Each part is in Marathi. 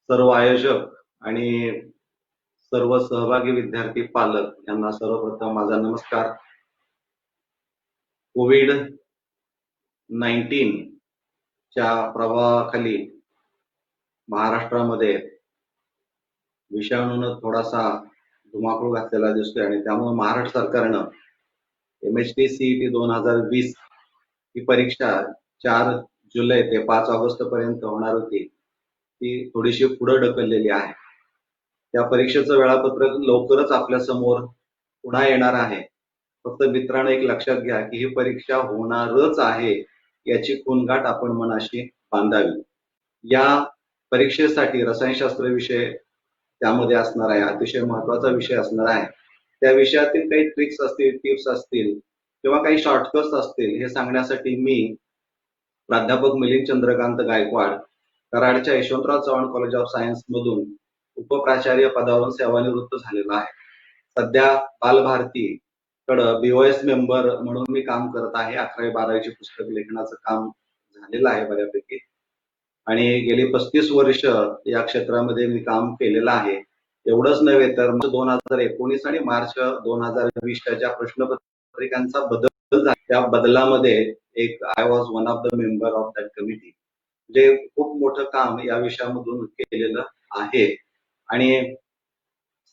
सर्व आयोजक आणि सर्व सहभागी विद्यार्थी पालक यांना सर्वप्रथम माझा नमस्कार. कोविड-19 च्या प्रभावाखाली महाराष्ट्रामध्ये विषाणूनं थोडासा धुमाकूळ घातलेला दिसतोय आणि त्यामुळे महाराष्ट्र सरकारनं MHT CET 2020 ही परीक्षा 4 जुलै ते 5 ऑगस्ट पर्यंत होणार होती, ती थोडीशी पुढे ढकललेली आहे. त्या परीक्षेचं वेळापत्रक लवकरच आपल्या समोर पुन्हा येणार आहे. फक्त मित्रांनो एक लक्षात घ्या की ही परीक्षा होणारच आहे याची खूणगाठ आपण मनाशी बांधावी. या परीक्षेसाठी रसायनशास्त्र विषय त्यामध्ये असणार आहे, अतिशय महत्वाचा विषय असणार आहे. त्या विषयातील काही ट्रिक्स असतील, टिप्स असतील किंवा काही शॉर्टकट्स असतील हे सांगण्यासाठी मी प्राध्यापक मिलिंद चंद्रकांत गायकवाड, कराडच्या Yashwantrao Chavan college of science मधून उपप्राचार्य पदावरून सेवानिवृत्त झालेला आहे. सध्या बालभारती कडं BOS मेंबर म्हणून मी काम करत आहे. 11वी-12वीची पुस्तक लेखनाचं काम झालेलं आहे बऱ्यापैकी आणि गेली 35 वर्ष या क्षेत्रामध्ये मी काम केलेलं आहे. एवढंच नव्हे तर 2019 आणि मार्च 2020च्या ज्या प्रश्नपत्रिकांचा बदल झाला त्या बदलामध्ये एक I was one of the member of that committee. म्हणजे खूप मोठं काम या विषयामधून केलेलं आहे. आणि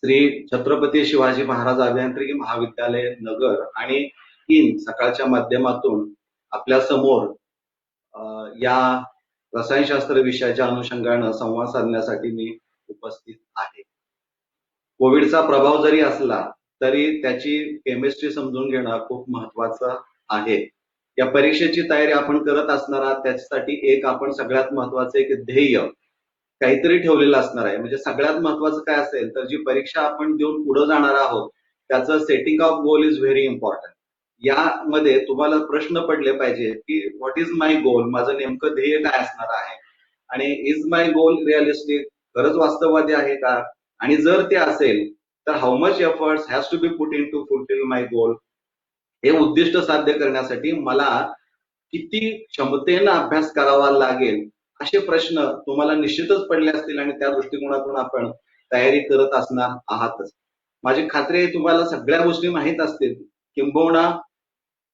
श्री छत्रपती शिवाजी महाराज अभियांत्रिकी महाविद्यालय नगर आणि IN सकाळच्या माध्यमातून आपल्या समोर या रसायनशास्त्र विषयाच्या अनुषंगाने संवाद साधण्यासाठी मी उपस्थित आहे. कोविडचा प्रभाव जरी असला तरी त्याची केमिस्ट्री समजून घेणं खूप महत्वाचं आहे. या परीक्षेची तयारी आपण करत असणार आहात त्याच्यासाठी एक आपण सगळ्यात महत्वाचं एक ध्येय काहीतरी ठेवलेलं असणार आहे. म्हणजे सगळ्यात महत्वाचं काय असेल तर जी परीक्षा आपण देऊन पुढे जाणार आहोत त्याचं setting of goal is very important. यामध्ये तुम्हाला प्रश्न पडले पाहिजे की व्हॉट इज माय गोल, माझं नेमकं ध्येय काय असणार आहे आणि इज माय गोल रिअलिस्टिक, खरंच वास्तववादी आहे का, आणि जर ते असेल तर how much efforts has to be put into fulfil my goal. हे उद्दिष्ट साध्य करण्यासाठी मला किती क्षमतेनं अभ्यास करावा लागेल असे प्रश्न तुम्हाला निश्चितच पडले असतील आणि त्या दृष्टिकोनातून आपण तयारी करत असणार आहातच. माझी खात्री आहे तुम्हाला सगळ्या गोष्टी माहीत असतील, किंबहुना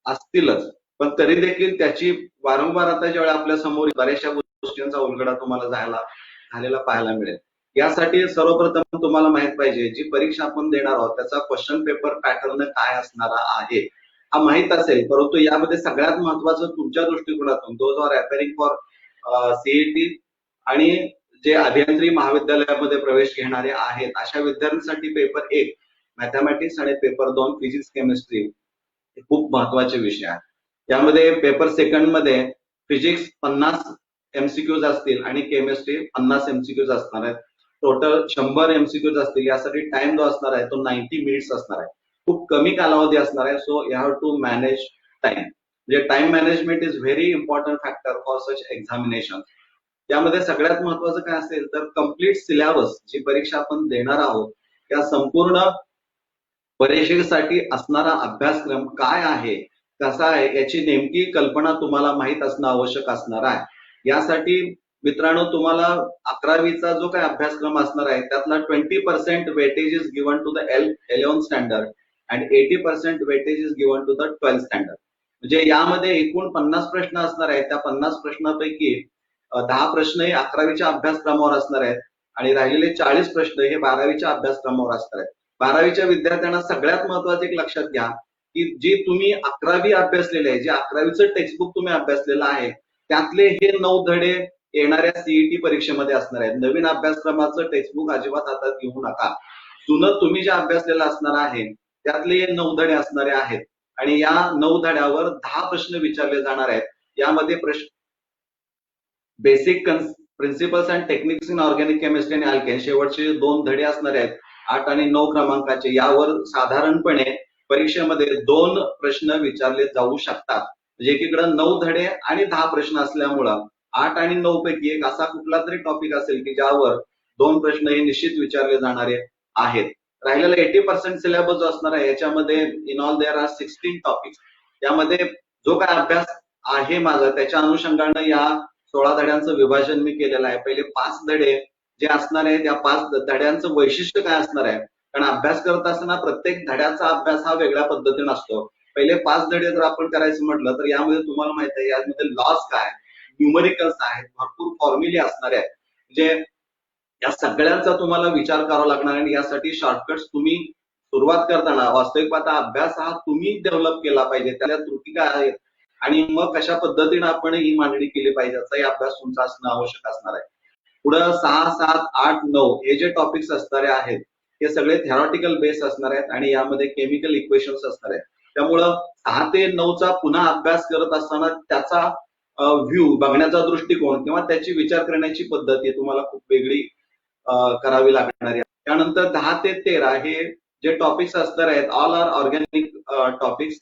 असतीलच, पण तरी देखील त्याची वारंवार आता ज्यावेळी आपल्या समोर बऱ्याचशा गोष्टींचा उलगडा तुम्हाला झालेला पाहायला मिळेल. यासाठी सर्वप्रथम तुम्हाला माहित पाहिजे जी परीक्षा आपण देणार आहोत त्याचा क्वेश्चन पेपर पॅटर्न काय असणार आहे हा माहित असेल, परंतु यामध्ये सगळ्यात महत्वाचं तुमच्या दृष्टिकोनातून those are appearing for CET आणि जे अभियांत्रिकी महाविद्यालयामध्ये प्रवेश घेणारे आहेत अशा विद्यार्थ्यांसाठी पेपर 1 मॅथमॅटिक्स आणि पेपर 2 फिजिक्स केमिस्ट्री हे खूप महत्वाचे विषय आहेत. यामध्ये पेपर सेकंड मध्ये फिजिक्स 50 MCQs असतील आणि केमिस्ट्री 50 MCQs असणार आहेत. टोटल 100 MCQs असतील. यासाठी टाइम जो असणार आहे तो 90 मिनिट्स असणार आहे. खूप कमी कालावधी असणार आहे. So you have to manage time. म्हणजे time management is very important factor for such examination. त्यामध्ये सगळ्यात महत्वाचं काय असेल तर कम्प्लीट सिलेबस जी परीक्षा आपण देणार आहोत त्या संपूर्ण परीक्षेसाठी असणारा अभ्यासक्रम काय आहे, कसा आहे याची नेमकी कल्पना तुम्हाला माहित असणं आवश्यक असणार आहे. यासाठी मित्रांनो तुम्हाला 11वीचा जो काही अभ्यासक्रम असणार आहे त्यातला 20% weightage is given to the 11th standard and 80% weightage is given to the 12th standard. म्हणजे यामध्ये एकूण 50 प्रश्न असणार आहेत. त्या 50 प्रश्नापैकी 10 प्रश्न हे 11वीच्या अभ्यासक्रमावर असणार आहेत आणि राहिलेले 40 प्रश्न हे 12वीच्या अभ्यासक्रमावर असणार आहेत. 12वीच्या विद्यार्थ्यांना सगळ्यात महत्वाचं एक लक्षात घ्या की जी तुम्ही 11वी अभ्यासलेले आहे, जे 11वीचं टेक्स्टबुक तुम्ही अभ्यासलेलं आहे त्यातले हे 9 धडे येणाऱ्या CET परीक्षेमध्ये असणार आहेत. नवीन अभ्यासक्रमाचं टेक्स्टबुक अजिबात हातात घेऊ नका. जुनं तुम्ही जे अभ्यासलेलं असणार आहे त्यातले हे 9 धडे असणारे आहेत आणि या 9 धड्यावर 10 प्रश्न विचारले जाणार आहेत. यामध्ये प्रश्न basic principles and techniques in organic chemistry आणि अल्केन शेवटचे 2 धडे असणार आहेत 8 आणि 9 क्रमांकाचे. यावर साधारणपणे परीक्षेमध्ये 2 प्रश्न विचारले जाऊ शकतात. म्हणजे एकीकडे 9 धडे आणि 10 प्रश्न असल्यामुळं 8 आणि 9 पैकी एक असा कुठला तरी टॉपिक असेल की ज्यावर 2 प्रश्न हे निश्चित विचारले जाणारे आहेत. राहिलेला 80% सिलेबस जो असणार आहे याच्यामध्ये in all there are 16 topics. यामध्ये जो काय अभ्यास आहे माझा त्याच्या अनुषंगाने या 16 धड्यांचं विभाजन मी केलेलं आहे. पहिले 5 धडे जे असणार आहे त्या 5 धड्यांचं वैशिष्ट्य काय असणार आहे, कारण अभ्यास करत असताना प्रत्येक धड्याचा अभ्यास हा वेगळ्या पद्धतीने असतो. पहिले 5 धडे जर आपण करायचं म्हटलं तर यामध्ये तुम्हाला माहित आहे यामध्ये लॉस काय, न्यूमरिकल्स आहेत, भरपूर फॉर्म्युले असणार आहेत, म्हणजे या सगळ्यांचा तुम्हाला विचार करावा लागणार आणि यासाठी शॉर्टकट्स तुम्ही सुरुवात करताना वास्तविक पाहता अभ्यास हा तुम्ही डेव्हलप केला पाहिजे, त्याला त्रुटी काय आहेत आणि मग कशा पद्धतीने आपण ही मांडणी केली पाहिजे याचाही अभ्यास तुमचा असणं आवश्यक असणार आहे. पुढं 6, 7, 8, 9 हे जे टॉपिक्स असणारे आहेत हे सगळे थेरॉटिकल बेस असणार आहेत आणि यामध्ये केमिकल इक्वेशन्स असणार आहेत. त्यामुळं 6 ते 9चा पुन्हा अभ्यास करत असताना त्याचा व्ह्यू बघण्याचा दृष्टिकोन किंवा त्याची विचार करण्याची पद्धत ही तुम्हाला खूप वेगळी करावी लागणार आहे. त्यानंतर 10 ते 13 हे जे टॉपिक्स असणार आहेत ऑल आर ऑर्गॅनिक टॉपिक्स.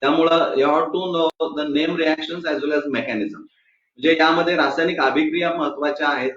त्यामुळं you have to know the name reactions as well as mechanism. म्हणजे यामध्ये रासायनिक अभिक्रिया महत्वाच्या आहेत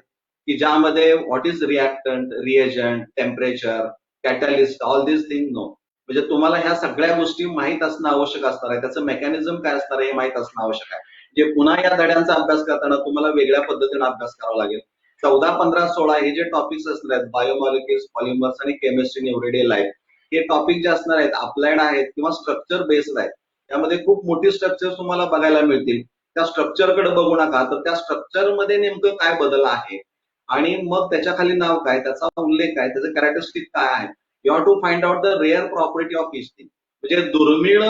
की ज्यामध्ये what is reactant, reagent, temperature, catalyst, all this thing know. म्हणजे तुम्हाला ह्या सगळ्या गोष्टी माहीत असणं आवश्यक असणार आहे, त्याचं मेकॅनिझम काय असणार आहे हे माहीत असणं आवश्यक आहे. जे पुन्हा या धड्यांचा अभ्यास करताना तुम्हाला वेगळ्या पद्धतीने अभ्यास करावा लागेल. 14, 15, 16 हे जे टॉपिक्स असणार आहेत बायोमॉलिक्युल्स, पॉलिमर्स आणि केमिस्ट्री इन एव्हरीडे लाईफ, हे टॉपिक जे असणार आहेत अप्लाइड आहेत किंवा स्ट्रक्चर बेस्ड आहेत. त्यामध्ये खूप मोठी स्ट्रक्चर तुम्हाला बघायला मिळतील. त्या स्ट्रक्चरकडे बघू नका, तर त्या स्ट्रक्चर मध्ये नेमकं काय बदल आहे आणि मग त्याच्या खाली नाव काय, त्याचा उल्लेख काय, त्याचं कॅरेक्टरिस्टिक काय आहे. You have to find out the rare property of each thing. म्हणजे दुर्मिळ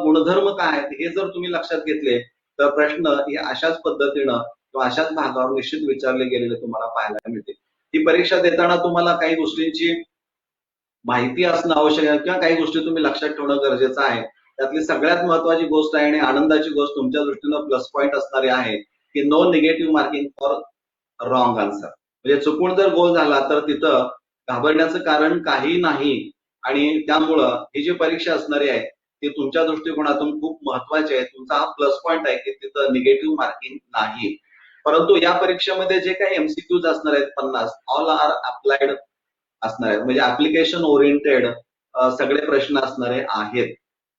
गुणधर्म काय आहेत हे जर तुम्ही लक्षात घेतले तर प्रश्न हे अशाच पद्धतीनं किंवा अशाच भागावर निश्चित विचारले गेलेले तुम्हाला पाहायला मिळतील. ही परीक्षा देताना तुम्हाला काही गोष्टींची माहिती असणं आवश्यक आहे किंवा काही गोष्टी तुम्ही लक्षात ठेवणं गरजेचं आहे. त्यातली सगळ्यात महत्वाची गोष्ट आहे आणि आनंदाची गोष्ट तुमच्या दृष्टीनं प्लस पॉईंट असणारी आहे की no negative marking for wrong answer. म्हणजे चुकून जर गोल झाला तर तिथं घाबरण्याचं कारण काही नाही आणि त्यामुळं ही जी परीक्षा असणारी आहे ती तुमच्या दृष्टिकोनातून खूप महत्वाची आहे. तुमचा हा प्लस पॉईंट आहे की तिथं निगेटिव्ह मार्किंग नाही. परंतु या परीक्षेमध्ये जे काही एमसीक्यूज असणार आहेत 50 ऑल आर अप्लाइड असणार आहेत, म्हणजे ऍप्लिकेशन ओरिएंटेड सगळे प्रश्न असणारे आहेत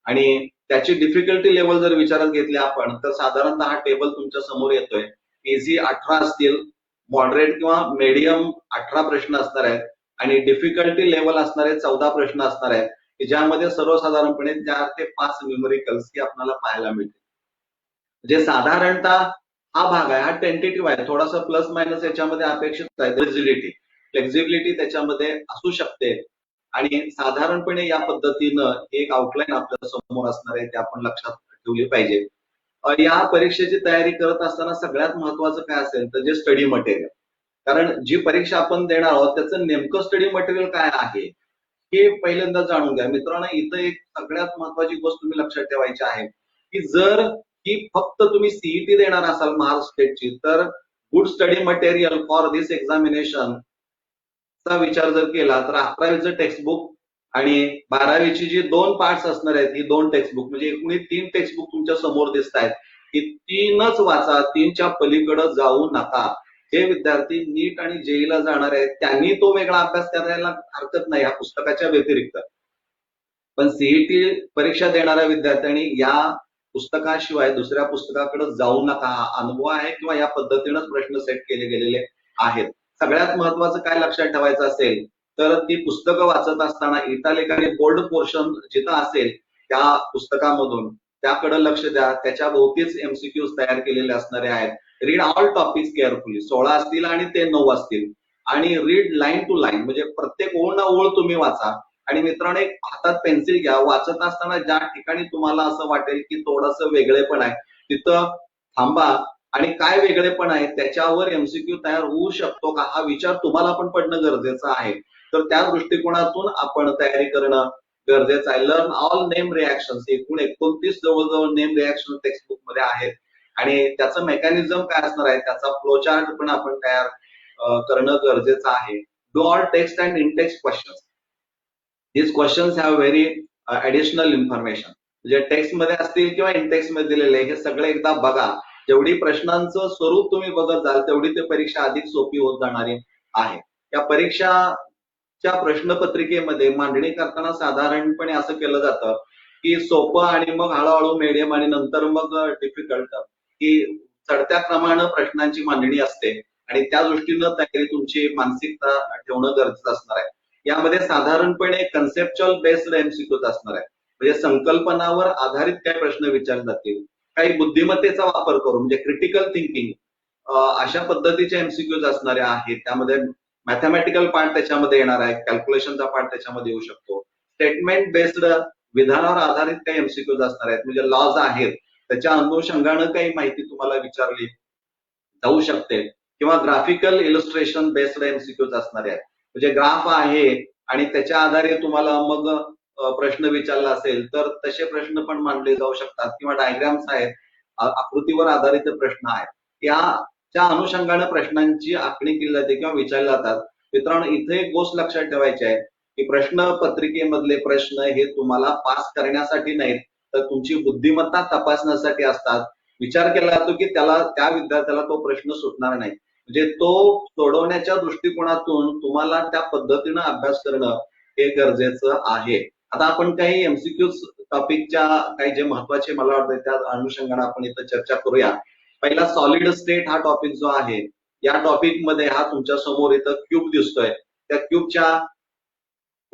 आणि त्याची डिफिकल्टी लेवल जर विचारात घेतली आपण तर साधारणतः हा टेबल तुमच्या समोर येतोय. इझी 18 असतील, मॉडरेट किंवा मीडियम 18 प्रश्न असणार आहेत आणि डिफिकल्टी लेवल असणारे 14 प्रश्न असणार आहेत की ज्यामध्ये सर्वसाधारणपणे 4 ते 5 न्यूमेरिकल्स ही आपल्याला पाहायला मिळतील. म्हणजे साधारणतः हा भाग आहे हा टेंटेटिव्ह आहे, थोडासा प्लस मायनस याच्यामध्ये अपेक्षित आहे. फ्लेक्झिबिलिटी त्याच्यामध्ये असू शकते आणि साधारणपणे या पद्धतीनं एक आउटलाईन आपल्या समोर असणार आहे ते आपण लक्षात ठेवली पाहिजे. या परीक्षेची तयारी करत असताना सगळ्यात महत्वाचं काय असेल तर जे स्टडी मटेरियल, कारण जी परीक्षा आपण देणार आहोत त्याचं नेमकं स्टडी मटेरियल काय आहे हे पहिल्यांदा जाणून घ्या. मित्रांनो इथं एक सगळ्यात महत्वाची गोष्ट तुम्ही लक्षात ठेवायची आहे की जर ही फक्त तुम्ही सीईटी देणार असाल महाराष्ट्र स्टेटची तर good study material for this examination चा विचार जर केला तर 11वीचं टेक्स्टबुक आणि 12वीची जी 2 पार्ट्स असणार आहेत ही 2 टेक्स्टबुक म्हणजे एकूण 3 टेक्स्टबुक तुमच्या समोर दिसत आहेत. ही 3च वाचा, 3च्या पलीकडे जाऊ नका. जे विद्यार्थी नीट आणि जेईला जाणार आहेत त्यांनी तो वेगळा अभ्यास करायला हरकत नाही या पुस्तकाच्या व्यतिरिक्त, पण सीईटी परीक्षा देणाऱ्या विद्यार्थ्यांनी या पुस्तकाशिवाय दुसऱ्या पुस्तकाकडे जाऊ नका. हा अनुभव आहे किंवा या पद्धतीनंच प्रश्न सेट केले गेलेले आहेत. सगळ्यात महत्वाचं काय लक्षात ठेवायचं असेल तर ती पुस्तकं वाचत असताना इटालिक आणि बोल्ड पोर्शन जिथं असेल त्या पुस्तकामधून त्याकडे लक्ष द्या. त्याच्या भोवतीच एमसीक्यूज तयार केलेले असणारे आहेत. रीड ऑल टॉपिक्स केअरफुली, 16 असतील आणि ते 9 असतील आणि रीड लाईन टू लाईन म्हणजे प्रत्येक ओळ ना ओळ तुम्ही वाचा. आणि मित्रांनो एक हातात पेन्सिल घ्या, वाचत असताना ज्या ठिकाणी तुम्हाला असं वाटेल की थोडंसं वेगळेपण आहे तिथं थांबा आणि काय वेगळेपण आहे त्याच्यावर एमसीक्यू तयार होऊ शकतो का हा विचार तुम्हाला पण पडणं गरजेचं आहे. तर त्या दृष्टिकोनातून आपण तयारी करणं गरजेचं आहे. लर्न ऑल नेम रिॲक्शन्स, एकूण 29 जवळजवळ नेम रिॲक्शन टेक्स्टबुक मध्ये आहेत आणि त्याचं मेकॅनिझम काय असणार आहे त्याचा फ्लोचार्ट पण आपण तयार करणं गरजेचं आहे. Do all text and in text questions. These questions have very additional information. म्हणजे टेक्स्ट मध्ये असतील किंवा इनटेक्स्ट मध्ये दिलेले हे सगळे एकदा बघा. जेवढी प्रश्नांचं स्वरूप तुम्ही बघत जाल तेवढी ते परीक्षा अधिक सोपी होत जाणारी आहे. या परीक्षाच्या प्रश्नपत्रिकेमध्ये मांडणी करताना साधारणपणे असं केलं जातं की सोपं आणि मग हळूहळू मीडियम आणि नंतर मग डिफिकल्ट ही चढत्या क्रमानं प्रश्नांची मांडणी असते आणि त्या दृष्टीनं तयारी तुमची मानसिकता ठेवणं गरजेचं असणार आहे. यामध्ये साधारणपणे कन्सेप्च्युअल बेस्ड एमसीक्यूज असणार आहे, म्हणजे संकल्पनावर आधारित काही प्रश्न विचारले जातील, काही बुद्धिमत्तेचा वापर करून म्हणजे क्रिटिकल थिंकिंग अशा पद्धतीचे एमसीक्यूज असणारे आहेत. त्यामध्ये मॅथमॅटिकल पार्ट त्याच्यामध्ये येणार आहे, कॅल्क्युलेशनचा पार्ट त्याच्यामध्ये येऊ शकतो. स्टेटमेंट बेस्ड विधानावर आधारित काही एमसीक्यूज असणार आहेत, म्हणजे लॉज आहेत त्याच्या अनुषंगानं काही माहिती तुम्हाला विचारली जाऊ शकते, किंवा ग्राफिकल इलस्ट्रेशन बेस्ड एमसीक्यूज असणारे आहेत, म्हणजे ग्राफ आहे आणि त्याच्या आधारे तुम्हाला मग प्रश्न विचारला असेल तर तसे प्रश्न पण मांडले जाऊ शकतात, किंवा डायग्राम्स आहेत, आकृतीवर आधारित प्रश्न आहेत, त्या अनुषंगाने प्रश्नांची आखणी केली जाते किंवा विचारले जातात. मित्रांनो, इथे एक गोष्ट लक्षात ठेवायची आहे की प्रश्न पत्रिकेमधले प्रश्न हे तुम्हाला पास करण्यासाठी नाहीत, तर तुमची बुद्धिमत्ता तपासण्यासाठी असतात. विचार केला जातो की त्या विद्यार्थ्याला तो प्रश्न सुटणार नाही, म्हणजे तो सोडवण्याच्या दृष्टिकोनातून तुम्हाला त्या पद्धतीनं अभ्यास करणं हे गरजेचं आहे. आता आपण काही एमसीक्यूज टॉपिकच्या काही जे महत्वाचे मला वाटतं त्या अनुषंगाने आपण इथं चर्चा करूया. पहिला सॉलिड स्टेट हा टॉपिक जो आहे, या टॉपिक मध्ये हा तुमच्या समोर इथं क्यूब दिसतोय, त्या क्यूबच्या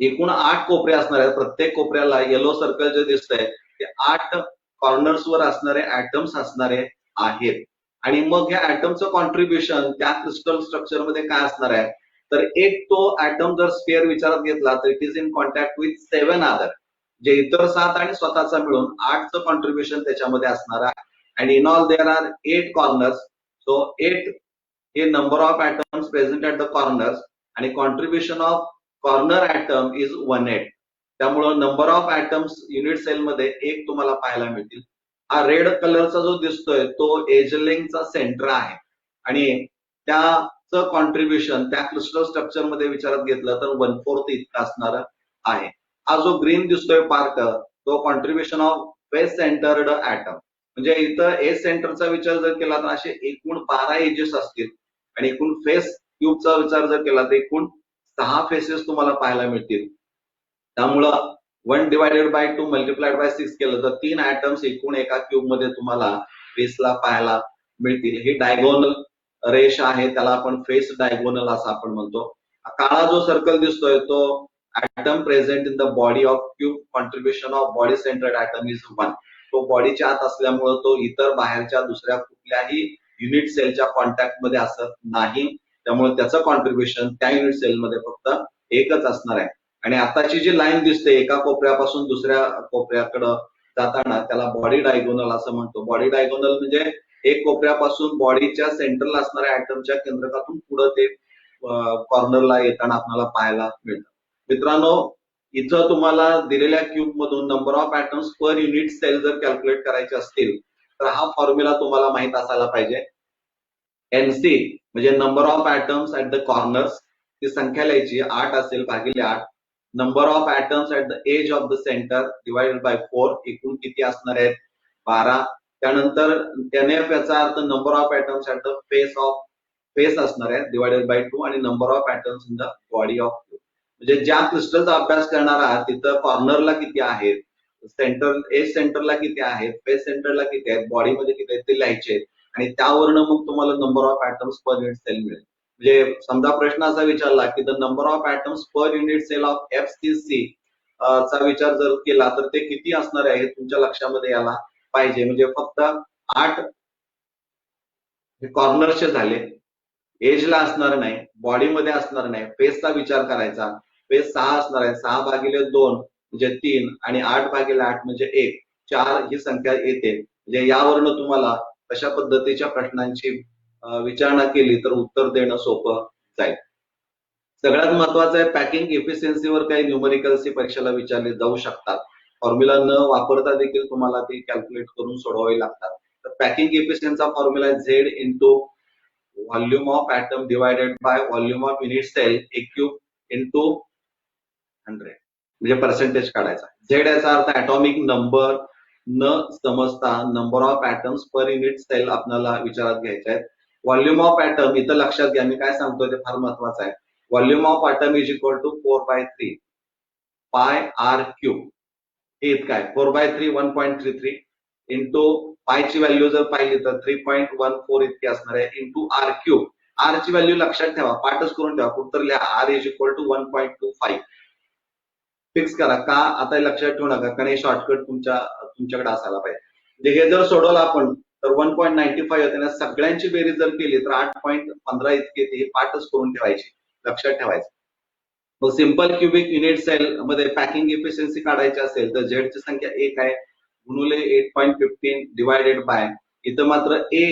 एकूण 8 कोपरे असणार आहेत. प्रत्येक कोपऱ्याला येलो सर्कल जे दिसतंय ते 8 कॉर्नर्स वर असणारे ऍटम्स असणारे आहेत. आणि मग ह्या ऍटमचं कॉन्ट्रीब्युशन त्या क्रिस्टल स्ट्रक्चर मध्ये काय असणार आहे, तर एक तो ऍटम जर स्फिअर विचारात घेतला तर it is in contact with 7 other, जे इतर 7 आणि स्वतःचा मिळून 8चं कॉन्ट्रीब्युशन त्याच्यामध्ये असणार आहे. and in all there are 8 corners, so 8 हे number of atoms present at the corners आणि contribution of corner atom is 1/8. त्यामुळे number of atoms unit cell मध्ये एक तुम्हाला पाहायला मिळतील. हा रेड कलरचा जो दिसतोय तो एज लिंकचा सेंटर आहे आणि त्याचं कॉन्ट्रीब्युशन त्या क्रिस्टल स्ट्रक्चर मध्ये विचारात घेतलं तर 1/4 इतका असणार आहे. हा जो ग्रीन दिसतोय पार्ट तो contribution of face centred atom, म्हणजे इथं एज सेंटरचा विचार जर केला तर असे एकूण 12 एजेस असतील आणि एकूण फेस क्यूबचा विचार जर केला तर एकूण 6 फेसेस तुम्हाला पाहायला मिळतील. त्यामुळं 1/2 मल्टिप्लाइड बाय 6 केलं तर 3 ऍटम्स एकूण एका क्यूब मध्ये तुम्हाला फेसला पाहायला मिळतील. ही डायगोनल रेष आहे, त्याला आपण फेस डायगोनल असं आपण म्हणतो. काळा जो सर्कल दिसतोय तो atom present in the body of cube, contribution of body centred atom is 1. तो बॉडीच्या आत असल्यामुळे तो इतर बाहेरच्या दुसऱ्या कुठल्याही युनिट सेलच्या कॉन्टॅक्ट मध्ये असत नाही, त्यामुळे त्याचं कॉन्ट्रीब्युशन त्या युनिट सेलमध्ये फक्त एकच असणार आहे. आणि आताची जी लाईन दिसते एका कोपऱ्यापासून दुसऱ्या कोपऱ्याकडे जाताना त्याला बॉडी डायगोनल असं म्हणतो. बॉडी डायगोनल म्हणजे एक कोपऱ्यापासून बॉडीच्या सेंटरला असणाऱ्या ऍटमच्या केंद्रकातून पुढे ते कॉर्नरला येताना आपल्याला पाहायला मिळतं. मित्रांनो, इथं तुम्हाला दिलेल्या क्यूब मधून number of atoms per unit cell जर कॅल्क्युलेट करायचे असतील तर हा फॉर्म्युला तुम्हाला माहित असायला पाहिजे. एनसी म्हणजे number of atoms at the corners, ती संख्या लिहायची 8 असेल भागिले 8. Number of atoms at the edge of the centre divided by 4, एकूण किती असणार आहेत 12. त्यानंतर एनएफ याचा अर्थ number of atoms at the face असणार आहे डिवाइडेड बाय 2 आणि number of atoms in the body of cube. म्हणजे ज्या क्रिस्टलचा अभ्यास करणार आहात तिथं कॉर्नरला किती आहेत, एज सेंटरला किती आहेत, फेस सेंटरला किती आहेत, बॉडीमध्ये किती आहेत ते लिहायचे आणि त्यावरनं मग तुम्हाला number of atoms per unit cell मिळेल. म्हणजे समजा प्रश्न असा विचारला की the number of atoms per unit cell of FCC चा विचार जर केला तर ते किती असणार आहे हे तुमच्या लक्षामध्ये यायला पाहिजे. म्हणजे फक्त 8 कॉर्नरचे झाले, एजला असणार नाही, बॉडीमध्ये असणार नाही, फेसचा विचार करायचा. फेस 6 असणार आहे, 6 भागिले 2 म्हणजे 3 आणि 8 भागिले 8 म्हणजे 1, 4 ही संख्या येते. म्हणजे यावरनं तुम्हाला अशा पद्धतीच्या प्रश्नांची विचारणा केली तर उत्तर देणं सोपं जाईल. सगळ्यात महत्वाचं आहे पॅकिंग इफिशियन्सीवर काही न्यूमरिकल्स परीक्षेला विचारले जाऊ शकतात. फॉर्म्युला न वापरता देखील तुम्हाला ती कॅल्क्युलेट करून सोडवावी लागतात. तर पॅकिंग इफिशियन्सीचा फॉर्म्युला आहे Z into volume of atom divided by volume of unit cell a cube into 100, म्हणजे पर्सेंटेज काढायचा. Z याचा अर्थ ऍटॉमिक नंबर न समजता number of atoms per unit cell आपल्याला विचारात घ्यायचे आहेत. व्हॉल्यूम ऑफ ऍटम इथं लक्षात घ्या, मी काय सांगतोय ते फार महत्वाचं आहे. Volume of atom is equal to 4/3 pi R cube, हे इतकं आहे. 4/3 1.33 इंटू पायची व्हॅल्यू जर पाहिली तर 3.14 इतकी असणार आहे इंटू आर क्यूब. आर ची व्हॅल्यू लक्षात ठेवा, पाठच करून ठेवा, कुठतर लिहा r is equal to 1.25 fix करा. का आता लक्षात ठेवू नका, कारण हे शॉर्टकट तुमच्याकडे असायला पाहिजे. म्हणजे हे जर सोडवलं आपण तर 1.95 होते ना, सगळ्यांची बेरीज जर केली तर 8.15 इतके ते पाठच करून ठेवायची, लक्षात ठेवायचं. मग सिंपल क्युबिक युनिट सेल मध्ये पॅकिंग इफिशियन्सी काढायची असेल तर झेड ची संख्या 1 आहे गुणुले 8.15 डिवायडेड बाय, इथं मात्र ए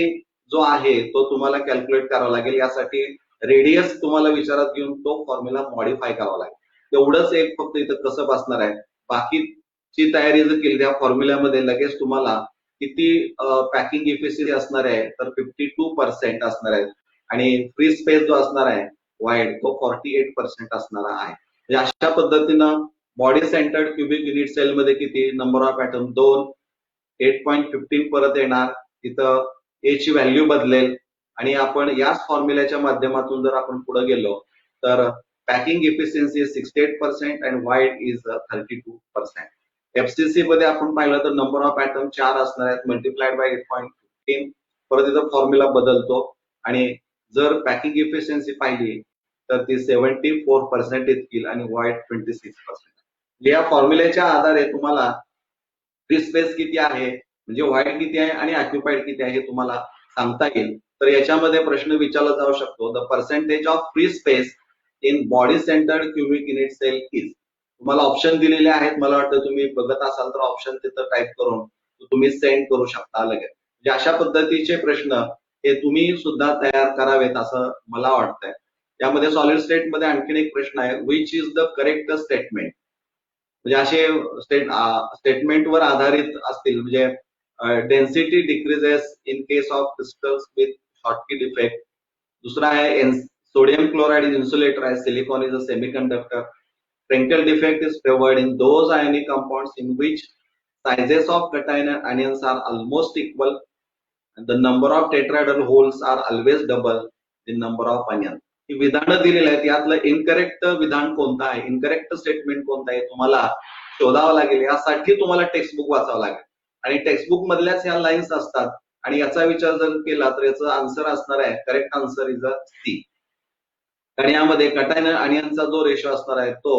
जो आहे तो तुम्हाला कॅल्क्युलेट करावा लागेल. यासाठी रेडियस तुम्हाला विचारात घेऊन तो फॉर्म्युला मॉडिफाय करावा लागेल. एवढंच एक फक्त इथं कसं बसणार आहे. बाकीची तयारी जर केली त्या फॉर्म्युल्यामध्ये लगेच तुम्हाला किती पॅकिंग इफिशियन्सी असणार आहे तर 52% असणार आहे आणि फ्री स्पेस जो असणार आहे वाईड तो 48% असणारा आहे. म्हणजे अशा पद्धतीनं body centred cubic unit cell मध्ये किती नंबर ऑफ ऍटम 2, 8.15 परत येणार, तिथं ए ची व्हॅल्यू बदलेल आणि आपण याच फॉर्म्युल्याच्या माध्यमातून जर आपण पुढे गेलो तर पॅकिंग इफिशियन्सी 68% आणि वाईड इज 32%. एफसीसी मध्ये आपण पाहिलं तर नंबर ऑफ ऍटम 4 असणार आहेत मल्टिप्लाइड बाय 8.15, परत इथं फॉर्म्युला बदलतो आणि जर पॅकिंग इफिशियन्सी पाहिली तर ती 74% इतकी आणि वाईड 26%. या फॉर्म्युल्याच्या आधारे तुम्हाला फ्री स्पेस किती आहे म्हणजे व्हाईट किती आहे आणि ऑक्युपाइड किती आहे हे तुम्हाला सांगता येईल. तर याच्यामध्ये प्रश्न विचारला जाऊ शकतो, the percentage of free space in body centred cubic unit cell is. तुम्हाला ऑप्शन दिलेले आहेत, मला वाटतं तुम्ही बघत असाल तर ऑप्शन तिथं टाईप करून तुम्ही सेंड करू शकता लगेच. म्हणजे अशा पद्धतीचे प्रश्न हे तुम्ही सुद्धा तयार करावेत असं मला वाटतंय. यामध्ये सॉलिड स्टेट मध्ये आणखीन एक प्रश्न आहे, which is the correct statement. म्हणजे असे स्टेटमेंटवर आधारित असतील, म्हणजे density decreases in case of crystals with Schottky defect. दुसरा आहे सोडियम क्लोराइड इज इन्सुलेटर आहे, silicon is a semiconductor. Frenkel defect is favored in those ionic compounds in which sizes of cation anions are almost equal and the number of tetrahedral holes are always double the number of anions. ही विधानं दिलेली आहेत, यातलं इनकरेक्ट विधान कोणतं आहे, इनकरेक्ट स्टेटमेंट कोणतं आहे तुम्हाला शोधावं लागेल. यासाठी तुम्हाला टेक्स्टबुक वाचावं लागेल आणि टेक्स्टबुक मधल्याच ह्या लाईन्स असतात आणि याचा विचार जर केला तर याचं आन्सर असणार आहे, correct answer is a C. आणि यामध्ये कटायन अनियनचा जो रेशो असणार आहे तो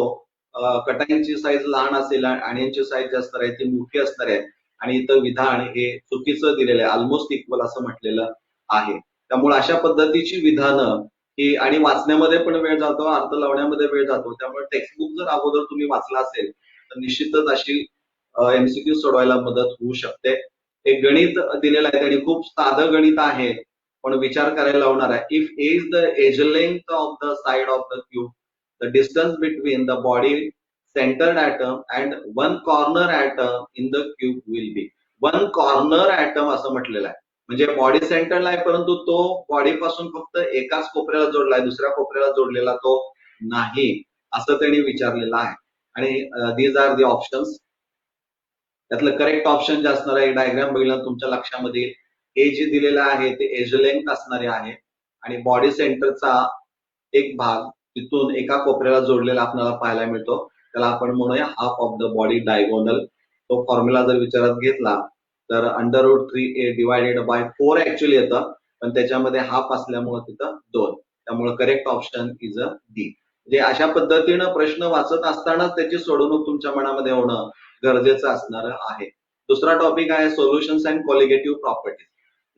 कटायनची साईज लहान असेल आणि अनियनची साईज असणार आहे ती मोठी असणार आहे आणि इथं विधान हे चुकीचं दिलेलं आहे, ऑलमोस्ट इक्वल असं म्हटलेलं आहे. त्यामुळे अशा पद्धतीची विधानं ही आणि वाचण्यामध्ये पण वेळ जातो, अर्थ लावण्यामध्ये वेळ जातो. त्यामुळे टेक्स्टबुक जर अगोदर तुम्ही वाचला असेल तर निश्चितच अशी एमसीक्यू सोडवायला मदत होऊ शकते. एक गणित दिलेलं आहे आणि खूप साधं गणित आहे पण विचार करायला लावणार आहे. If a is the edge length of the side of the cube, the distance between the body centred atom and one corner atom in the cube will be. One corner atom असं म्हटलेलं आहे, म्हणजे बॉडी सेंटरला आहे परंतु तो बॉडी पासून फक्त एकाच कोपऱ्याला जोडलाय, दुसऱ्या कोपऱ्याला जोडलेला तो नाही असं त्यांनी विचारलेलं आहे. आणि दीज आर दी ऑप्शन्स. त्यातलं करेक्ट ऑप्शन जे असणार आहे डायग्राम बघितलं तुमच्या लक्षामध्ये येईल. हे जे दिलेलं आहे ते एज लेंथ असणारे आहे आणि बॉडी सेंटरचा एक भाग तिथून एका कोपऱ्याला जोडलेला आपल्याला पाहायला मिळतो, त्याला आपण म्हणूया half of the body diagonal. तो फॉर्म्युला जर विचारात घेतला तर √3a डिवायडेड बाय 4 ऍक्च्युअली येतं पण त्याच्यामध्ये हाफ असल्यामुळे तिथं 2, त्यामुळे correct option is a D. म्हणजे अशा पद्धतीनं प्रश्न वाचत असतानाच त्याची सोडवणूक तुमच्या मनामध्ये होणं गरजेचं असणार आहे. दुसरा टॉपिक आहे सोल्युशन्स अँड कॉलिगेटिव्ह प्रॉपर्टीज.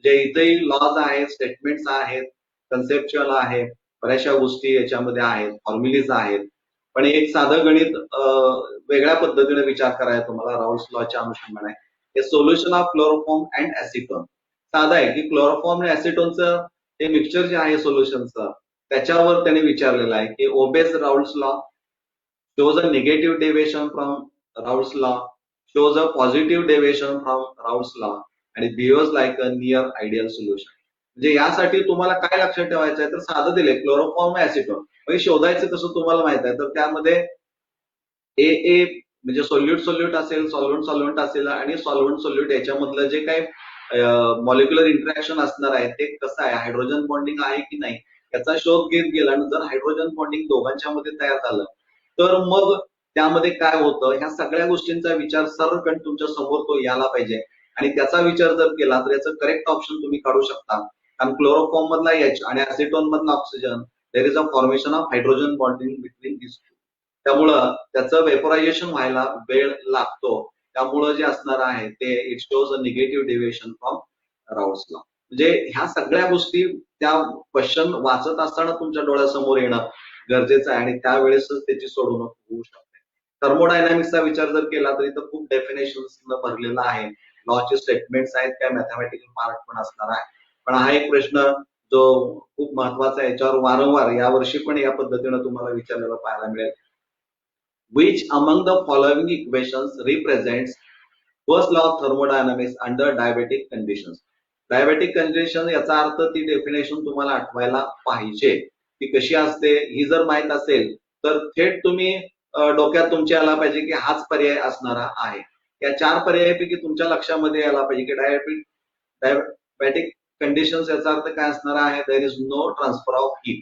जे इथेही लॉज आहेत, स्टेटमेंट्स आहेत, कन्सेप्च्युअल आहे, बऱ्याचशा गोष्टी याच्यामध्ये आहेत, फॉर्म्युलीज आहेत. पण एक साधं गणित वेगळ्या पद्धतीने विचार करायचा तुम्हाला राऊल्स लॉच्या अनुषंगाने. हे सोल्युशन ऑफ क्लोरोफॉर्म अँड ऍसिटोन साधं आहे की क्लोरोफॉर्म आणि ऍसिटोनचं हे मिक्सचर जे आहे सोल्युशनचं त्याच्यावर त्याने विचारलेलं आहे की obeys Raoult's law, shows a negative deviation from Raoult's law, shows a positive deviation from Raoult's law and behaves like a near ideal solution. म्हणजे यासाठी तुम्हाला काय लक्षात ठेवायचं आहे तर साधं दिले क्लोरोफॉर्म ऍसिटोन. म्हणजे शोधायचं कसं तुम्हाला माहित आहे तर त्यामध्ये ए म्हणजे सोल्यूट असेल, सॉल्व्हंट असेल आणि सोल्यूट याच्यामधलं जे काही मॉलिक्युलर इंटरॅक्शन असणार आहे ते कसं आहे, हायड्रोजन बॉन्डिंग आहे की नाही याचा शोध घेत गेला आणि जर हायड्रोजन बॉन्डिंग दोघांच्या मध्ये तयार झालं तर मग त्यामध्ये काय होतं ह्या सगळ्या गोष्टींचा विचार सरकन तुमच्या समोर तो यायला पाहिजे आणि त्याचा विचार जर केला तर याचं करेक्ट ऑप्शन तुम्ही काढू शकता. कारण क्लोरोफॉर्म मधला H आणि ऍसिटोन मधला oxygen there is a formation of hydrogen bonding between this two. त्यामुळं त्याचं वेपोरायझेशन व्हायला वेळ लागतो. त्यामुळं जे असणार आहे ते it shows a negative deviation from Raoult's law. म्हणजे ह्या सगळ्या गोष्टी त्या क्वेश्चन वाचत असताना तुमच्या डोळ्यासमोर येणं गरजेचं आहे आणि त्यावेळेसच त्याची सोडवणूक होऊ शकते. थर्मोडायनामिक्सचा विचार जर केला तर इथं खूप डेफिनेशन्स भरलेला आहे. लॉचे स्टेटमेंट्स आहेत, काय मॅथमॅटिकल पार्ट पण असणार आहे. पण हा एक प्रश्न जो खूप महत्वाचा आहे, याच्यावर वारंवार यावर्षी पण या पद्धतीनं तुम्हाला विचारलेला पाहायला मिळेल. Which among the following equations represents first law of thermodynamics under diabatic conditions? Diabetic condition याचा अर्थ ती डेफिनेशन तुम्हाला आठवायला पाहिजे. ती कशी असते ही जर माहित असेल तर थेट तुम्ही डोक्यात तुमच्या यायला पाहिजे की हाच पर्याय असणारा आहे. या 4 पर्यायापैकी तुमच्या लक्षामध्ये यायला पाहिजे की डायबेटिक कंडिशन्स याचा अर्थ काय असणार आहे? There is no transfer of heat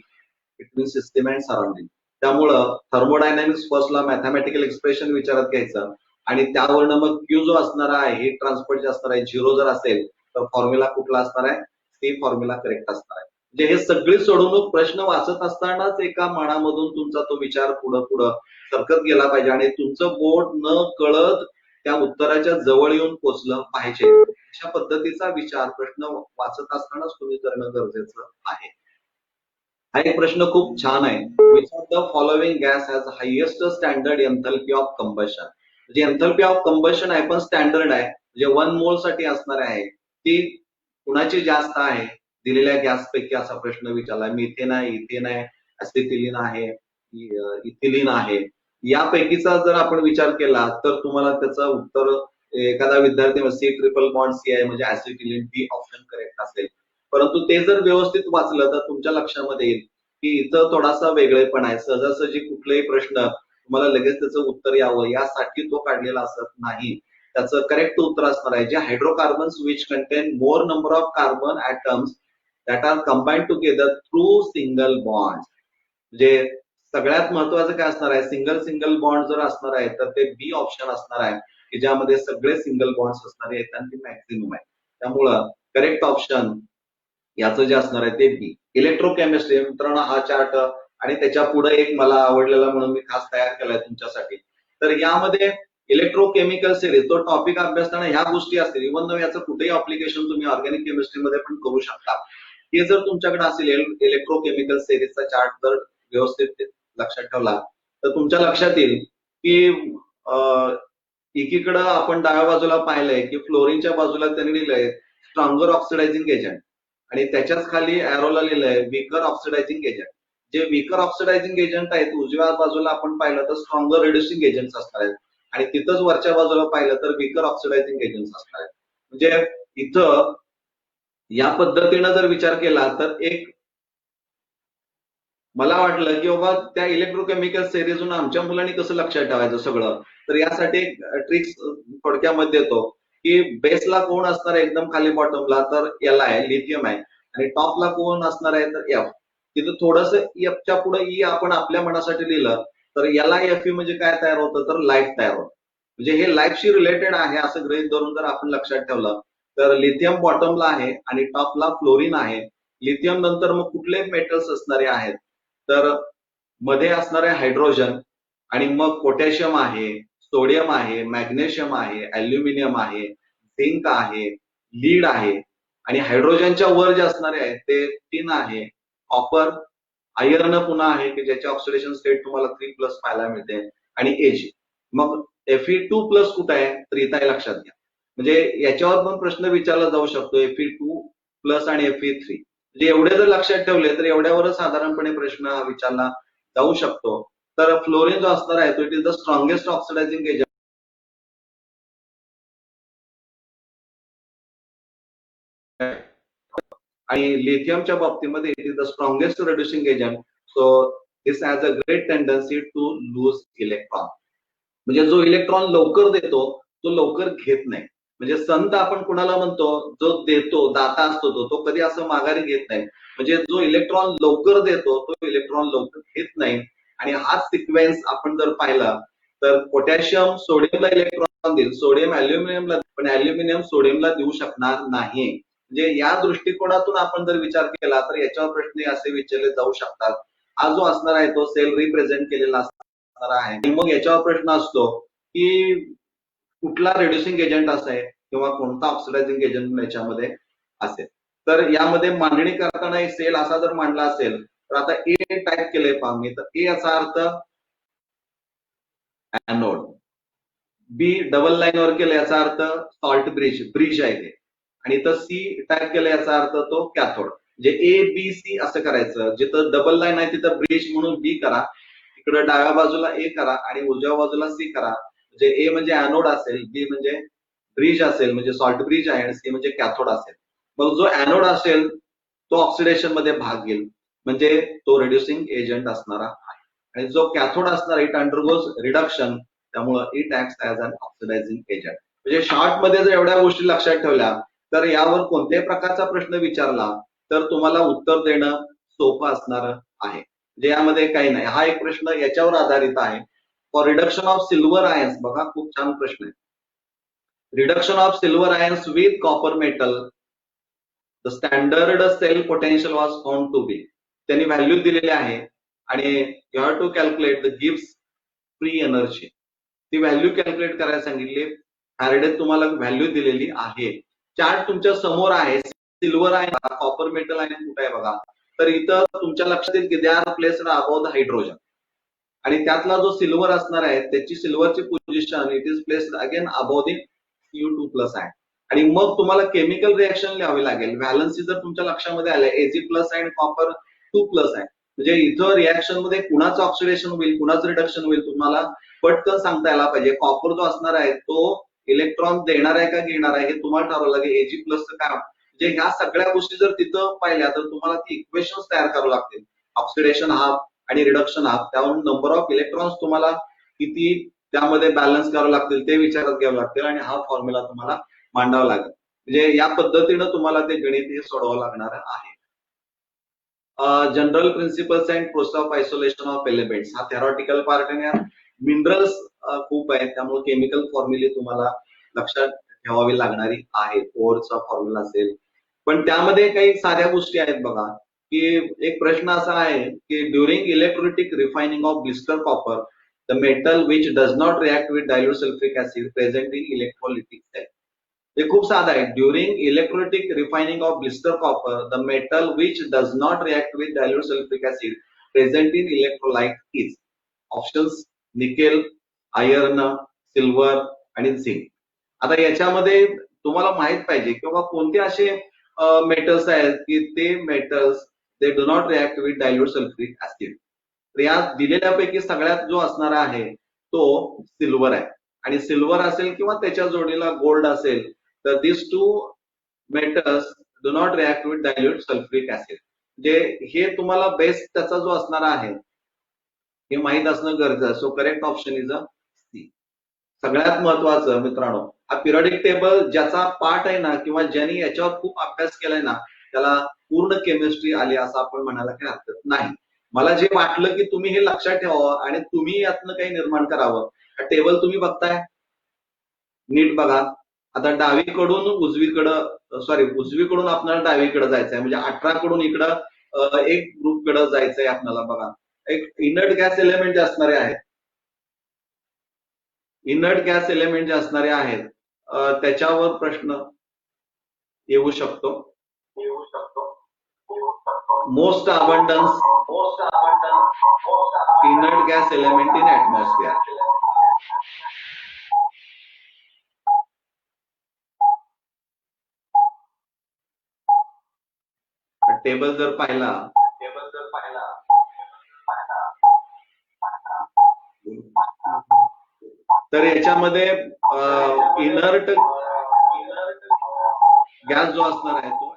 between system and surrounding. त्यामुळं थर्मोडायनामिक्स फर्स्टला मॅथमॅटिकल एक्सप्रेशन विचारात घ्यायचं आणि त्यावरनं मग क्यू जो असणार आहे हीट ट्रान्सफर जे असणार आहे 0 जर असेल तर फॉर्म्युला कुठला असणार आहे? ती फॉर्म्युला करेक्ट असणार आहे. म्हणजे हे सगळी सोडवणूक प्रश्न वाचत असतानाच एका मनामधून तुमचा तो विचार पुढं सरकत गेला पाहिजे आणि तुमचं बोट न कळत त्या उत्तराच्या जवळ येऊन पोचलं पाहिजे. अशा पद्धतीचा विचार प्रश्न वाचत असतानाच तुम्ही करणं गरजेचं आहे. हा एक प्रश्न खूप छान आहे. Which of the following gas has highest standard एन्थॅल्पी of combustion. म्हणजे एन्थॅल्पी ऑफ कंबशन आहे पण स्टँडर्ड आहे, म्हणजे 1 मोल साठी असणार आहे ती कुणाची जास्त आहे दिलेल्या गॅस पैकी असा प्रश्न विचारला. मिथेन आहे, इथेन आहे, ऍसिटिलीन आहे, इथिलीन आहे. यापैकीचा जर आपण विचार केला तर तुम्हाला त्याचं उत्तर एखादा विद्यार्थी C ट्रिपल बॉन्ड C आहे म्हणजे ऍसिटिलीन डी ऑप्शन करेक्ट असेल. परंतु ते जर व्यवस्थित वाचलं तर तुमच्या लक्षामध्ये येईल की इथं थोडासा वेगळेपण आहे. सहजासहजी कुठलेही प्रश्न तुम्हाला लगेच त्याचं उत्तर यावं यासाठी तो काढलेला असत नाही. त्याचं करेक्ट उत्तर असणार आहे जे hydrocarbons which contain more number of carbon atoms that are combined together through single bond. म्हणजे सगळ्यात महत्वाचं काय असणार आहे? सिंगल बॉन्ड जर असणार आहे तर ते बी ऑप्शन असणार आहे की ज्यामध्ये सगळे सिंगल बॉन्ड्स असणार आहेत आणि ती मॅक्झिमम आहे. त्यामुळं करेक्ट ऑप्शन याचं जे असणार आहे ते बी. इलेक्ट्रोकेमिस्ट्री मित्रांनो हा चार्ट आणि त्याच्या पुढे एक मला आवडलेला म्हणून मी खास तयार केलाय तुमच्यासाठी. तर यामध्ये इलेक्ट्रोकेमिकल सिरीज तो टॉपिक अभ्यासताना ह्या गोष्टी असतील. इव्हन दो याचं कुठेही अप्लिकेशन तुम्ही ऑर्गॅनिक केमिस्ट्रीमध्ये पण करू शकता. हे जर तुमच्याकडे असेल इलेक्ट्रोकेमिकल सिरीजचा चार्ट जर व्यवस्थित लक्षात ठेवला तर तुमच्या लक्षात येईल की एकीकडं आपण डाव्या बाजूला पाहिलंय की फ्लोरीनच्या बाजूला त्यांनी लिहिलंय स्ट्रॉंगर ऑक्सिडायझिंग एजंट आणि त्याच्याच खाली एरोला लिहिलंय वीकर ऑक्सिडायझिंग एजंट. जे वीकर ऑक्सिडायझिंग एजंट आहेत उजव्या बाजूला आपण पाहिलं तर स्ट्रॉंगर रिड्युसिंग एजंट्स असणार आहेत आणि तिथंच वरच्या बाजूला पाहिलं तर वीकर ऑक्सिडायझिंग एजंट्स असणार आहेत. म्हणजे इथं या पद्धतीनं जर विचार केला तर एक मला वाटलं की बाबा त्या इलेक्ट्रोकेमिकल सिरीजून आमच्या मुलांनी कसं लक्षात ठेवायचं सगळं. तर यासाठी एक ट्रिक्स थोडक्यामध्ये देतो की बेसला कोण असणार आहे एकदम खाली बॉटमला तर एल आहे, लिथियम आहे आणि टॉपला कोण असणार आहे तर एफ. तिथं थोडस एफच्या पुढे ई आपण आपल्या मनासाठी लिहिलं तर याला एफ म्हणजे काय तयार होतं तर लाईट तयार होतं. म्हणजे हे लाईफशी रिलेटेड आहे असं गृहीत धरून जर आपण लक्षात ठेवलं तर लिथियम बॉटमला आहे आणि टॉपला फ्लोरीन आहे. लिथियम नंतर मग कुठले मेटल्स असणारे आहेत तर मध्ये असणारे हायड्रोजन आणि मग पोटॅशियम आहे, सोडियम आहे, मॅग्नेशियम आहे, अल्युमिनियम आहे, झिंक आहे, लीड आहे आणि हायड्रोजनच्या वर जे असणारे आहेत ते टिन आहे, कॉपर, आयर्न पुन्हा आहे की ज्याचे ऑक्सिडेशन स्टेट तुम्हाला 3+ पाहायला मिळते आणि एज. मग Fe2+ कुठे आहे तर इथं आहे लक्षात घ्या. म्हणजे याच्यावर पण प्रश्न विचारला जाऊ शकतो Fe2+ आणि Fe3. म्हणजे एवढे जर लक्षात ठेवले तर एवढ्यावरच साधारणपणे प्रश्न विचारला जाऊ शकतो. तर फ्लोरीन जो असणार आहे तो it is the strongest oxidising agent आणि लिथियमच्या बाबतीमध्ये it is the strongest reducing agent. So this has a great tendency to lose electron. म्हणजे जो इलेक्ट्रॉन लवकर देतो तो लवकर घेत नाही. म्हणजे संत आपण कुणाला म्हणतो जो देतो दाता असतो तो कधी असं माघारी घेत नाही. म्हणजे जो इलेक्ट्रॉन लवकर देतो तो इलेक्ट्रॉन लवकर घेत नाही. आणि हाच सिक्वेन्स आपण जर पाहिला तर पोटॅशियम सोडियमला इलेक्ट्रॉन देईल, सोडियम अल्युमिनियमला, पण अल्युमिनियम सोडियमला देऊ शकणार नाही. म्हणजे या दृष्टिकोनातून आपण जर विचार केला तर याच्यावर प्रश्न असे विचारले जाऊ शकतात. हा जो असणार आहे तो सेल रिप्रेझेंट केलेला असणार आहे. आणि मग याच्यावर प्रश्न असतो की कुठला रिड्युसिंग एजंट असेल किंवा कोणता ऑक्सिडायझिंग एजंट याच्यामध्ये असेल. तर यामध्ये मांडणी करताना एक सेल असा जर मांडला असेल तर आता ए टाईप केलंय पहा मी, तर ए याचा अर्थ एनोड, बी डबल लाईन वर केलं याचा अर्थ सॉल्ट ब्रिज आहे ते, आणि इथं सी टाईप केलं याचा अर्थ तो कॅथोड. म्हणजे ए बी सी असं करायचं. जिथं डबल लाईन आहे तिथं ब्रिज म्हणून बी करा, इकडे डाव्या बाजूला ए करा आणि उजव्या बाजूला सी करा. म्हणजे ए म्हणजे एनोड असेल, बी म्हणजे ब्रिज असेल म्हणजे सॉल्ट ब्रिज आहे, आणि सी म्हणजे कॅथोड असेल. मग जो एनोड असेल तो ऑक्सिडेशन मध्ये भाग घेईल म्हणजे तो रिड्युसिंग एजंट असणारा आहे, आणि जो कॅथोड असणार इट अंडरगोज रिडक्शन, त्यामुळे it acts as an oxidising agent. म्हणजे शॉर्ट मध्ये जर एवढ्या गोष्टी लक्षात ठेवल्या तर यावर कोणत्याही प्रकारचा प्रश्न विचारला तर तुम्हाला उत्तर देणं सोपं असणार आहे. म्हणजे यामध्ये काही नाही. हा एक प्रश्न याच्यावर आधारित आहे. For reduction of silver ions, बघा खूप छान प्रश्न आहे. Reduction of silver ions with copper metal, the standard cell potential was found to be. त्यांनी व्हॅल्यू दिलेली आहे आणि you have to calculate the गिव्स फ्री एनर्जी. ती व्हॅल्यू कॅल्क्युलेट करायला सांगितली. फॅरेडे तुम्हाला व्हॅल्यू दिलेली आहे. चार्ट तुमच्या समोर आहे. सिल्वर आहे, कॉपर मेटल आहे, कुठे आहे बघा. तर इथं तुमच्या लक्षात येईल की they are placed above the hydrogen, आणि त्यातला जो सिल्वर असणार आहे त्याची सिल्वरची position it is placed again above the Cu2 plus आहे. आणि मग तुम्हाला केमिकल रिएक्शन लिहावी लागेल. व्हॅलन्सी जर तुमच्या लक्षामध्ये आलं Ag प्लस आहे आणि कॉपर 2 प्लस आहे, म्हणजे इथं रिएक्शन मध्ये कुणाचं ऑक्सिडेशन होईल कुणाचं रिडक्शन होईल तुम्हाला पटकन सांगता यायला पाहिजे. कॉपर जो असणार आहे तो इलेक्ट्रॉन देणार आहे का घेणार आहे हे तुम्हाला ठरवावं लागेल. Ag प्लसचं काम म्हणजे ह्या सगळ्या गोष्टी जर तिथं पाहिल्या तर तुम्हाला ती इक्वेशन्स तयार करावं लागतील. ऑक्सिडेशन हाफ आणि रिडक्शन हाफ, त्यावरून नंबर ऑफ इलेक्ट्रॉन्स तुम्हाला किती त्यामध्ये बॅलन्स करावं लागतील ते विचारात घ्यावं लागतील, आणि हा फॉर्म्युला तुम्हाला मांडावा लागेल. म्हणजे या पद्धतीनं तुम्हाला ते गणित हे सोडवावं लागणार आहे. General principles and process of isolation of elements, हा थेरॉटिकल पार्ट आहे. मिनरल्स खूप आहेत त्यामुळे केमिकल फॉर्म्युले तुम्हाला लक्षात ठेवावी लागणारी आहे. ओरचा फॉर्म्युला असेल, पण त्यामध्ये काही साऱ्या गोष्टी आहेत बघा. की एक प्रश्न असा आहे की during electrolytic refining of blister copper the metal which does not react with dilute sulfuric acid present in electrolytic cell. हे खूप साधा आहे. During electrolytic refining of blister copper the metal which does not react with dilute sulfuric acid present in electrolyte is options nickel, iron, silver आणि झिंक. आता याच्यामध्ये तुम्हाला माहित पाहिजे किंवा कोणते असे मेटल्स आहेत की ते metals they do not react with dilute sulphuric acid. तर या दिलेल्यापैकी सगळ्यात जो असणार आहे तो सिल्वर आहे, आणि सिल्वर असेल किंवा त्याच्या जोडीला गोल्ड असेल तर this two metals do not react with dilute sulphuric acid. म्हणजे हे तुम्हाला बेस्ट त्याचा जो असणार आहे हे माहित असणं गरजेचं आहे. So correct option is a C. सगळ्यात महत्वाचं मित्रांनो, हा पिरियडिक टेबल ज्याचा पार्ट आहे ना किंवा ज्यांनी याच्यावर खूप अभ्यास केलाय ना त्याला पूर्ण केमिस्ट्री आली असं आपण म्हणायला काही हरकत नाही. मला जे वाटलं की तुम्ही हे लक्षात ठेवावं आणि तुम्ही यातनं काही निर्माण करावं. हा टेबल तुम्ही बघताय नीट बघा. आता डावीकडून उजवीकडून आपल्याला डावीकडे जायचंय, म्हणजे 18 कडून इकडं एक ग्रुप कडे जायचंय आपल्याला. बघा एक इनर्ट गॅस एलिमेंट जे असणारे आहेत, इनर्ट गॅस एलिमेंट जे असणारे आहेत त्याच्यावर प्रश्न येऊ शकतो. Most abundance inert gas element in atmosphere. Table जर पाहिला तर याच्यामध्ये इनर्ट गॅस जो असणार आहे तो,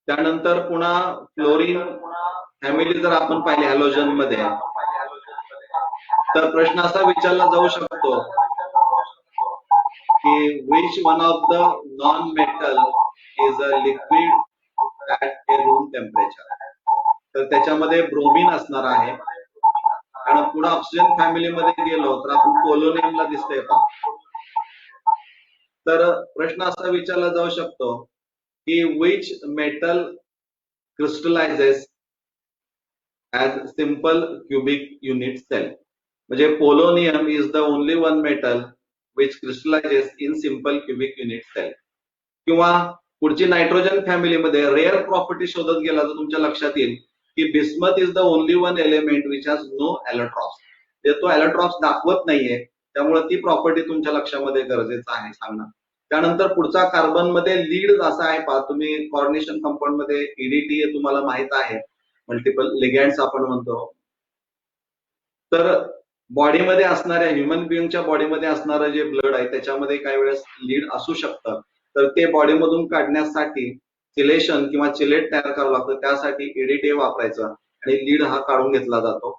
त्यानंतर पुन्हा फ्लोरीन फॅमिली जर आपण पाहिले हॅलोजन मध्ये तर प्रश्न असा विचारला जाऊ शकतो की which one of the non metal is a liquid at A room temperature. तर त्याच्यामध्ये ब्रोमीन असणार आहे, आणि पुढे ऑक्सिजन फॅमिली मध्ये गेलो तर आपण पोलोनियमला दिसतंय का. तर प्रश्न असा विचारला जाऊ शकतो की which metal crystallises as simple cubic unit cell. म्हणजे polonium is the only one metal which crystallises in simple cubic unit cell. किंवा पुढची नायट्रोजन फॅमिलीमध्ये रेअर प्रॉपर्टी शोधत गेला तर तुमच्या लक्षात येईल की bismuth is the only one element which has no allotropes. तो एलोट्रॉप्स दाखवत नाहीये, त्यामुळे ती प्रॉपर्टी तुमच्या लक्षामध्ये गरजेचं आहे सांगणं. त्यानंतर पुढचा कार्बन मध्ये लीड असा आहे पहा तुम्ही, कॉर्निशन कंपाऊंड मध्ये ईडीटी तुम्हाला माहित आहे, मल्टिपल लिगँड्स आपण म्हणतो. तर बॉडीमध्ये असणाऱ्या ह्युमन बिईंगच्या बॉडीमध्ये असणारं जे ब्लड आहे त्याच्यामध्ये काही वेळेस लीड असू शकतं. तर ते बॉडीमधून काढण्यासाठी चिलेशन किंवा चिलेट तयार करावं लागतं, त्यासाठी ईडीटी वापरायचं आणि लीड हा काढून घेतला जातो.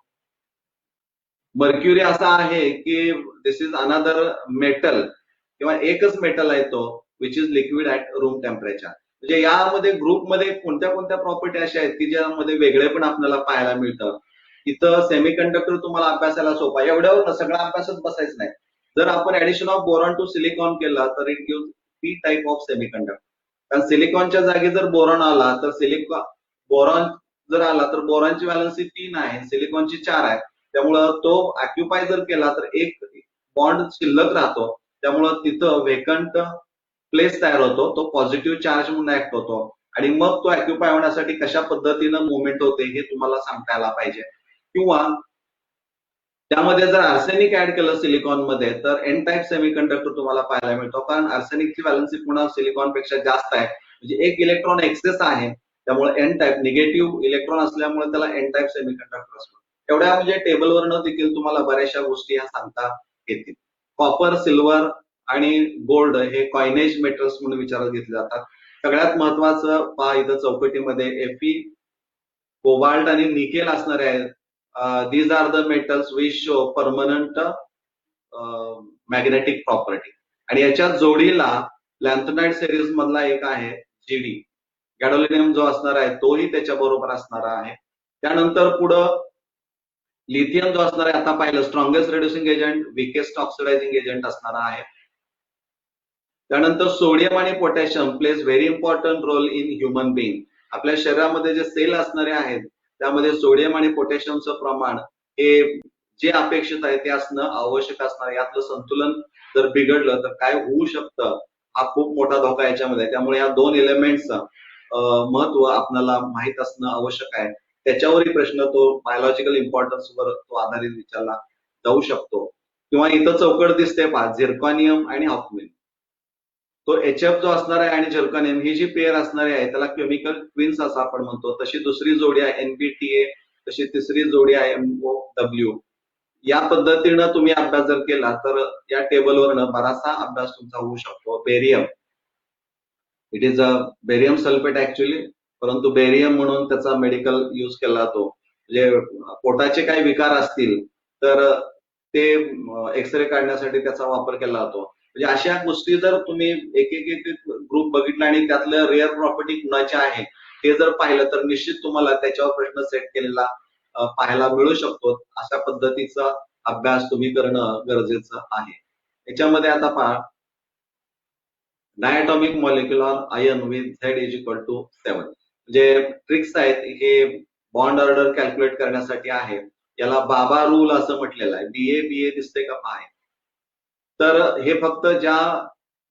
मर्क्युरी असा आहे की दिस इज अनदर मेटल किंवा एकच मेटल आहे तो which is liquid at room temperature. म्हणजे यामध्ये ग्रुपमध्ये कोणत्या कोणत्या प्रॉपर्टी अशा आहेत की ज्यामध्ये वेगळे पण आपल्याला पाहायला मिळतं. इथं सेमीकंडक्टर तुम्हाला अभ्यासाला सोपा, एवढ्यावर सगळा अभ्यासच बसायचं नाही. जर आपण addition of boron to silicon केला तर it give P type of semiconductor. कारण सिलिकॉनच्या जागी जर बोरॉन आला तर बोरॉन जर आला तर बोरॉनची व्हॅलन्सी 3 आहे, सिलिकॉनची 4 आहे. त्यामुळं तो ऑक्युपाय जर केला तर एक बॉन्ड शिल्लक राहतो, त्यामुळं तिथं वेकंट प्लेस तयार होतो, तो पॉझिटिव्ह चार्ज म्हणून ऍक्ट होतो आणि मग तो ऑक्युपाय होण्यासाठी कशा पद्धतीनं मुवमेंट होते हे तुम्हाला सांगता यायला पाहिजे. किंवा त्यामध्ये जर आर्सेनिक ऍड केलं सिलिकॉन मध्ये तर एन टाईप सेमीकंडक्टर तुम्हाला पाहायला मिळतो, कारण आर्सेनिकची व्हॅलन्सी पुन्हा सिलिकॉन पेक्षा जास्त आहे, म्हणजे एक इलेक्ट्रॉन एक्सेस आहे, त्यामुळे एन टाईप निगेटिव्ह इलेक्ट्रॉन असल्यामुळे त्याला एन टाईप सेमीकंडक्टर असतो. एवढ्या म्हणजे टेबलवरनं देखील तुम्हाला बऱ्याचशा गोष्टी ह्या सांगता येतील. कॉपर, सिल्वर आणि गोल्ड हे कॉइनेज मेटल्स म्हणून विचारात घेतले जातात. सगळ्यात महत्वाचं पहा इथं चौकटीमध्ये एफी, कोबाल्ट आणि निकेल असणारे आहेत. these are the metals which show permanent magnetic property. आणि याच्या जोडीला लॅन्थनाइट सिरीज मधला एक आहे जीडी, गॅडोलिनियम जो असणार आहे तोही त्याच्या बरोबर असणार आहे. त्यानंतर पुढं लिथियम जो असणार आहे, आता पाहिलं strongest reducing agent, weakest oxidising agent असणार आहे. त्यानंतर सोडियम आणि potassium plays very important role in human being. आपल्या शरीरामध्ये जे सेल असणारे आहेत त्यामध्ये सोडियम आणि पोटॅशियमचं प्रमाण हे जे अपेक्षित आहे ते असणं आवश्यक असणार. यातलं संतुलन जर बिघडलं तर काय होऊ शकतं हा खूप मोठा धोका याच्यामध्ये. त्यामुळे या दोन एलिमेंट्सचं महत्व आपल्याला माहित असणं आवश्यक आहे. त्याच्यावरही प्रश्न तो बायोलॉजिकल इम्पॉर्टन्सवर तो आधारित विचारला जाऊ शकतो. किंवा इथं चौकट दिसते पहा, झिर्कॉनियम आणि ऑक्विन. तो एचएफ जो असणार आहे आणि झिर्कॉनियम ही जी पेअर असणारी आहे त्याला केमिकल ट्विन्स असं आपण म्हणतो. तशी दुसरी जोडी आहे एनबीटीए, तशी तिसरी जोडी आहे एमओडब्ल्यू. या पद्धतीनं तुम्ही अभ्यास जर केला तर या टेबलवरनं बराचसा अभ्यास तुमचा होऊ शकतो. Barium, it is a barium sulphate actually, परंतु बेरियम म्हणून त्याचा मेडिकल यूज केला जातो. म्हणजे पोटाचे काही विकार असतील तर ते एक्सरे काढण्यासाठी त्याचा वापर केला जातो. म्हणजे अशा गोष्टी जर तुम्ही एक एक ग्रुप बघितला आणि त्यातलं रेअर प्रॉपर्टी कुणाचे आहे हे जर पाहिलं तर निश्चित तुम्हाला त्याच्यावर प्रश्न सेट केलेला पाहायला मिळू शकतो. अशा पद्धतीचा अभ्यास तुम्ही करणं गरजेचं आहे. याच्यामध्ये आता पहा, diatomic molecular ion with Z is equal to 7. म्हणजे ट्रिक्स आहेत हे बॉन्ड ऑर्डर कॅल्क्युलेट करण्यासाठी आहे. याला बाबा रूल असं म्हटलेलं आहे. BA दिसते का पहा. तर हे फक्त ज्या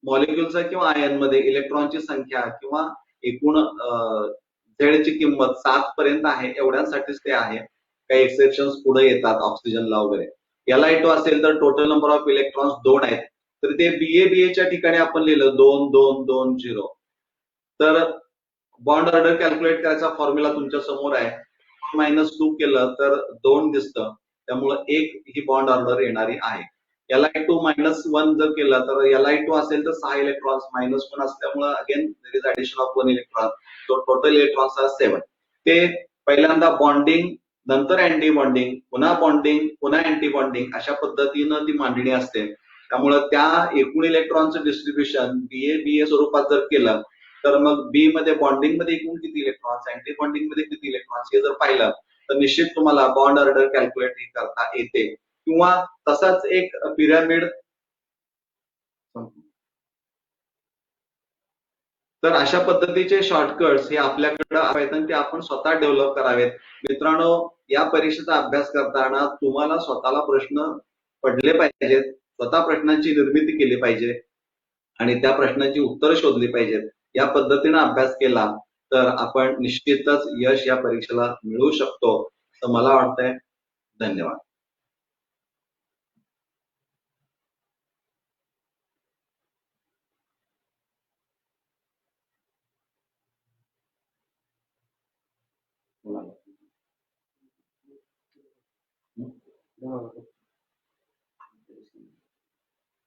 मॉलिक्युलचा किंवा आयन मध्ये इलेक्ट्रॉनची संख्या किंवा एकूण झेडची किंमत 7 पर्यंत आहे एवढ्यांसाठीच ते आहे. काही एक्सेप्शन्स पुढे येतात ऑक्सिजनला वगैरे. Li2 असेल तर टोटल नंबर ऑफ इलेक्ट्रॉन्स 2 आहेत, तर ते BAच्या ठिकाणी आपण लिहिलं 2 2 2 0. तर बॉन्ड ऑर्डर कॅल्क्युलेट करायचा फॉर्म्युला तुमच्या समोर आहे. -2 केलं तर 2 दिसतं, त्यामुळं 1 ही बॉन्ड ऑर्डर येणारी आहे. Li2 -1 जर केलं तर Li2 असेल तर 6 इलेक्ट्रॉन्स, -1 असल्यामुळे again there is addition of 1 electron, तो टोटल इलेक्ट्रॉन्स आर 7. ते पहिल्यांदा बॉन्डिंग, नंतर अँटी बॉन्डिंग, पुन्हा बॉन्डिंग, पुन्हा अँटी बॉन्डिंग अशा पद्धतीनं ती मांडणी असते. त्यामुळं त्या एकूण इलेक्ट्रॉनचं डिस्ट्रीब्युशन BA स्वरूपात जर केलं तर मग बी मध्ये बॉन्डिंग मध्ये एकूण किती इलेक्ट्रॉन्स, अँटी बॉन्डिंग मध्ये किती इलेक्ट्रॉन्स हे जर पाहिलं तर निश्चित तुम्हाला बॉन्ड ऑर्डर कॅल्क्युलेट करता येते. किंवा तसाच एक पिरॅमिड तर अशा पद्धतीचे शॉर्टकट्स हे आपल्याकडे आहेत आणि ते आपण स्वतः डेव्हलप करावेत. मित्रांनो, या परीक्षेचा अभ्यास करताना तुम्हाला स्वतःला प्रश्न पडले पाहिजेत, स्वतः प्रश्नांची निर्मिती केली पाहिजे आणि त्या प्रश्नांची उत्तरं शोधली पाहिजेत. या पद्धतीने अभ्यास केला तर आपण निश्चितच यश या परीक्षेला मिळवू शकतो असं मला वाटतंय. धन्यवाद.